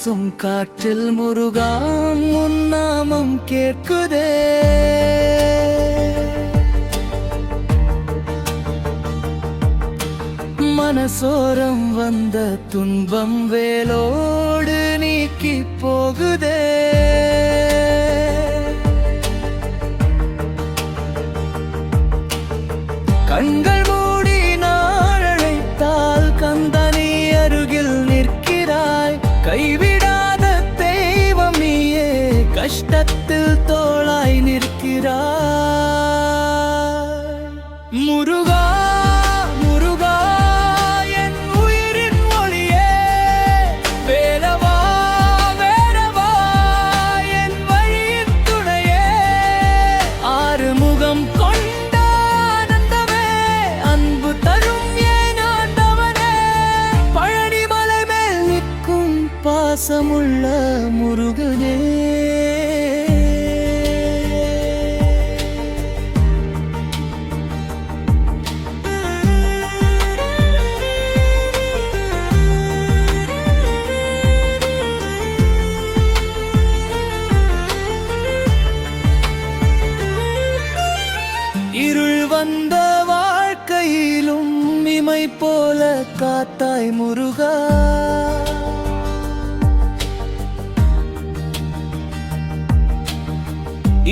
வீசும் காற்றில் முருகா உன் நாமம் கேட்குதே. மனசோரம் வந்த துன்பம் வேலோடு நீக்கி போகுதே. கண்கள் மூடி நாழழைத்தால் கந்தனி அருகில் நிற்கிறாய். கைவிடாத தெய்வம் நீயே, கஷ்டத்தில் தோளாய் நிற்கிறாய். முருகா முருகா என் உயிரின் ஒளியே, வேலவா வேலவா என் வழியின் துணையே. ஆறுமுகம் கொண்ட ஆனந்தமே, அன்பு தரும் என் ஆண்டவனே. பழனி மலை மேல் நிற்கும் பாசமுள்ள முருகனே. இருள் வந்த வாழ்க்கையிலும் இமை போல காத்தாய் முருகா.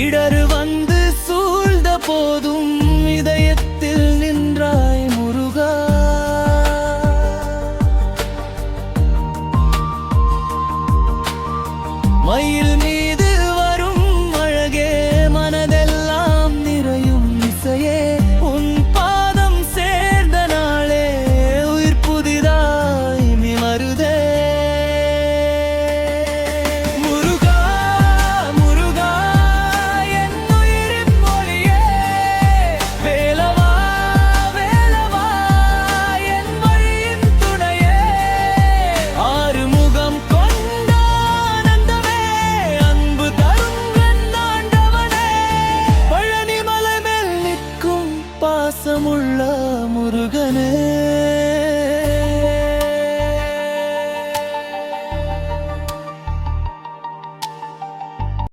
இடறு வந்து சூழ்ந்த போதும் இதயத்தை